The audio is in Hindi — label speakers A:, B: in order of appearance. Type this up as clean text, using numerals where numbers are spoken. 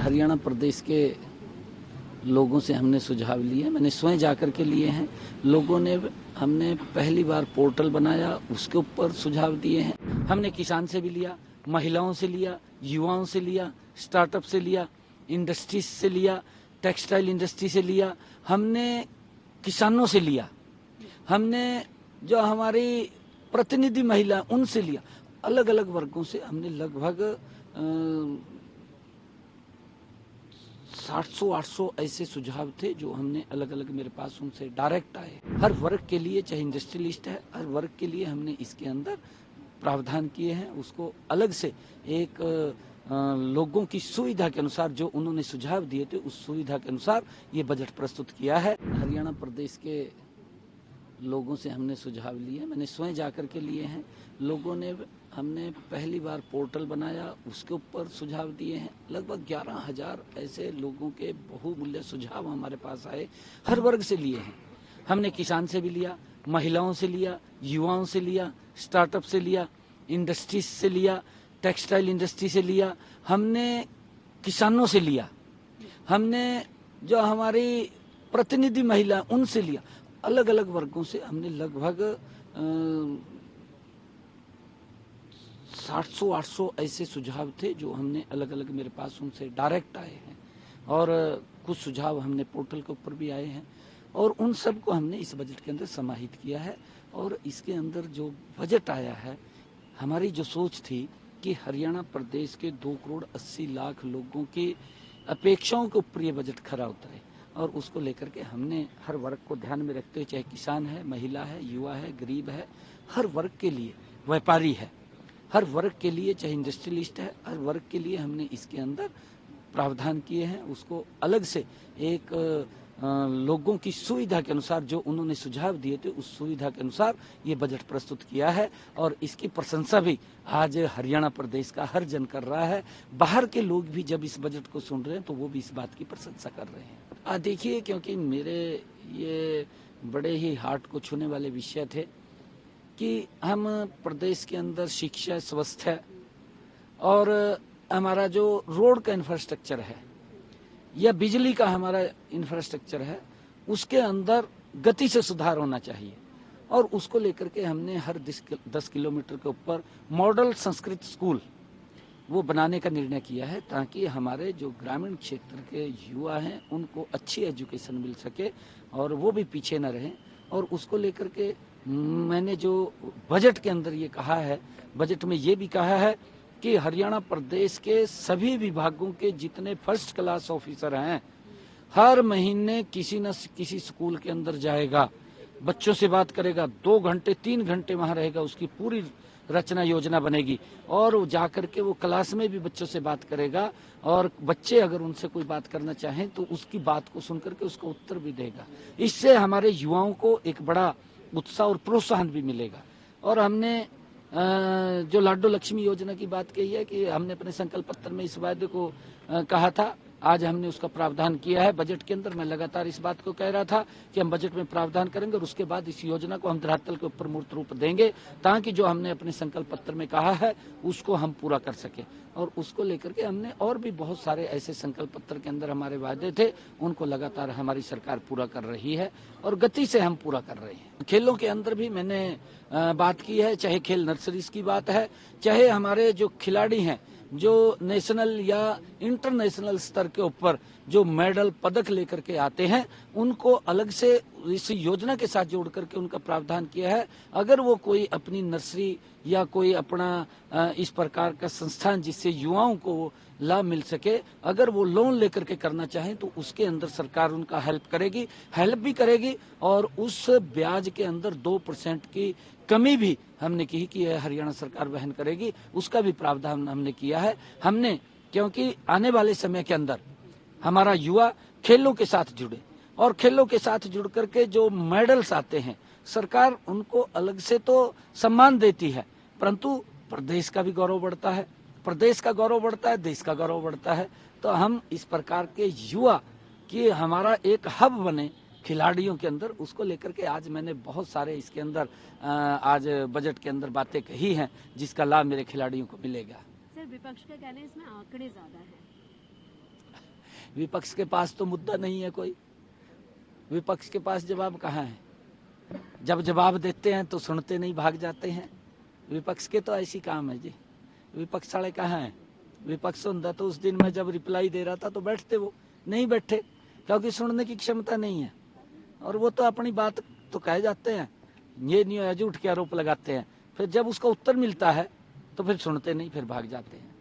A: हरियाणा प्रदेश के लोगों से हमने सुझाव लिए, मैंने स्वयं जाकर के लिए हैं। लोगों ने हमने पहली बार पोर्टल बनाया, उसके ऊपर सुझाव दिए हैं। हमने किसान से भी लिया, महिलाओं से लिया, युवाओं से लिया, स्टार्टअप से लिया, इंडस्ट्रीज से लिया, टेक्सटाइल इंडस्ट्री से लिया, हमने किसानों से लिया, हमने जो हमारी प्रतिनिधि महिला उनसे लिया। अलग अलग वर्गों से हमने लगभग 700-800 ऐसे सुझाव थे जो हमने अलग अलग मेरे पास उनसे डायरेक्ट आए। हर वर्ग के लिए, चाहे इंडस्ट्रियलिस्ट है, हर वर्ग के लिए हमने इसके अंदर प्रावधान किए हैं। उसको अलग से एक लोगों की सुविधा के अनुसार जो उन्होंने सुझाव दिए थे उस सुविधा के अनुसार ये बजट प्रस्तुत किया है। हरियाणा प्रदेश के लोगों से हमने सुझाव लिए, मैंने स्वयं जाकर के लिए हैं। लोगों ने हमने पहली बार पोर्टल बनाया, उसके ऊपर सुझाव दिए हैं। लगभग 11,000 ऐसे लोगों के बहुमूल्य सुझाव हमारे पास आए, हर वर्ग से लिए हैं। हमने किसान से भी लिया, महिलाओं से लिया, युवाओं से लिया, स्टार्टअप से लिया, इंडस्ट्रीज से लिया, टेक्सटाइल इंडस्ट्री से लिया, हमने किसानों से लिया, हमने जो हमारी प्रतिनिधि महिला उनसे लिया। अलग अलग वर्गों से हमने लगभग 700-800 ऐसे सुझाव थे जो हमने अलग अलग मेरे पास उनसे डायरेक्ट आए हैं, और कुछ सुझाव हमने पोर्टल के ऊपर भी आए हैं, और उन सब को हमने इस बजट के अंदर समाहित किया है। और इसके अंदर जो बजट आया है, हमारी जो सोच थी कि हरियाणा प्रदेश के 2,80,00,000 लोगों की अपेक्षाओं के ऊपर ये बजट खरा उतरे, और उसको लेकर के हमने हर वर्ग को ध्यान में रखते हुए, चाहे किसान है, महिला है, युवा है, गरीब है, हर वर्ग के लिए, व्यापारी है, हर वर्ग के लिए, चाहे इंडस्ट्रियलिस्ट है, हर वर्ग के लिए हमने इसके अंदर प्रावधान किए हैं। उसको अलग से एक लोगों की सुविधा के अनुसार जो उन्होंने सुझाव दिए थे उस सुविधा के अनुसार ये बजट प्रस्तुत किया है, और इसकी प्रशंसा भी आज हरियाणा प्रदेश का हर जन कर रहा है। बाहर के लोग भी जब इस बजट को सुन रहे हैं तो वो भी इस बात की प्रशंसा कर रहे हैं। देखिए, क्योंकि मेरे ये बड़े ही हार्ट को छूने वाले विषय थे कि हम प्रदेश के अंदर शिक्षा, स्वास्थ्य और हमारा जो रोड का इंफ्रास्ट्रक्चर है या बिजली का हमारा इंफ्रास्ट्रक्चर है, उसके अंदर गति से सुधार होना चाहिए, और उसको लेकर के हमने हर 10 किलोमीटर के ऊपर मॉडल संस्कृत स्कूल वो बनाने का निर्णय किया है, ताकि हमारे जो ग्रामीण क्षेत्र के युवा हैं उनको अच्छी एजुकेशन मिल सके और वो भी पीछे न रहें। और उसको लेकर के मैंने जो बजट के अंदर ये कहा है, बजट में ये भी कहा है कि हरियाणा प्रदेश के सभी विभागों के जितने फर्स्ट क्लास ऑफिसर हैं, हर महीने किसी न किसी स्कूल के अंदर जाएगा, बच्चों से बात करेगा, 2 घंटे 3 घंटे वहां रहेगा, उसकी पूरी रचना योजना बनेगी, और वो जाकर के वो क्लास में भी बच्चों से बात करेगा, और बच्चे अगर उनसे कोई बात करना चाहें तो उसकी बात को सुन करके उसका उत्तर भी देगा। इससे हमारे युवाओं को एक बड़ा उत्साह और प्रोत्साहन भी मिलेगा। और हमने जो लाडो लक्ष्मी योजना की बात कही है कि हमने अपने संकल्प पत्र में इस वायदे को कहा था, आज हमने उसका प्रावधान किया है बजट के अंदर। मैं लगातार इस बात को कह रहा था कि हम बजट में प्रावधान करेंगे और उसके बाद इस योजना को हम धरातल के ऊपर मूर्त रूप देंगे, ताकि जो हमने अपने संकल्प पत्र में कहा है उसको हम पूरा कर सके। और उसको लेकर के हमने और भी बहुत सारे ऐसे संकल्प पत्र के अंदर हमारे वायदे थे, उनको लगातार हमारी सरकार पूरा कर रही है और गति से हम पूरा कर रहे हैं। खेलों के अंदर भी मैंने बात की है, चाहे खेल नर्सरीज की बात है, चाहे हमारे जो खिलाड़ी हैं जो नेशनल या इंटरनेशनल स्तर के ऊपर जो मेडल पदक लेकर के आते हैं, उनको अलग से इस योजना के साथ जोड़ करके उनका प्रावधान किया है। अगर वो कोई अपनी नर्सरी या कोई अपना इस प्रकार का संस्थान जिससे युवाओं को लाभ मिल सके, अगर वो लोन लेकर के करना चाहें तो उसके अंदर सरकार उनका हेल्प भी करेगी, और उस ब्याज के अंदर 2% की कमी भी हमने की कि हरियाणा सरकार वहन करेगी, उसका भी प्रावधान हमने किया है। हमने, क्योंकि आने वाले समय के अंदर हमारा युवा खेलों के साथ जुड़े, और खेलों के साथ जुड़ करके जो मेडल्स आते हैं, सरकार उनको अलग से तो सम्मान देती है, परंतु प्रदेश का भी गौरव बढ़ता है, प्रदेश का गौरव बढ़ता है, देश का गौरव बढ़ता है। तो हम इस प्रकार के युवा की हमारा एक हब बने खिलाड़ियों के अंदर, उसको लेकर के आज मैंने बहुत सारे इसके अंदर आज बजट के अंदर बातें कही हैं जिसका लाभ मेरे खिलाड़ियों को मिलेगा।
B: सर, विपक्ष का कहना है इसमें आंकड़े ज्यादा हैं।
A: विपक्ष के पास तो मुद्दा नहीं है कोई, विपक्ष के पास जवाब कहाँ है। जब जवाब देते हैं तो सुनते नहीं, भाग जाते हैं। विपक्ष के तो ऐसी काम है जी। विपक्ष वाले कहाँ हैं? विपक्ष होता तो उस दिन मैं जब रिप्लाई दे रहा था तो बैठते, वो नहीं बैठे क्योंकि सुनने की क्षमता नहीं है। और वो तो अपनी बात तो कह जाते हैं, ये नहीं है, झूठ के आरोप लगाते हैं। फिर जब उसका उत्तर मिलता है तो फिर सुनते नहीं, फिर भाग जाते हैं।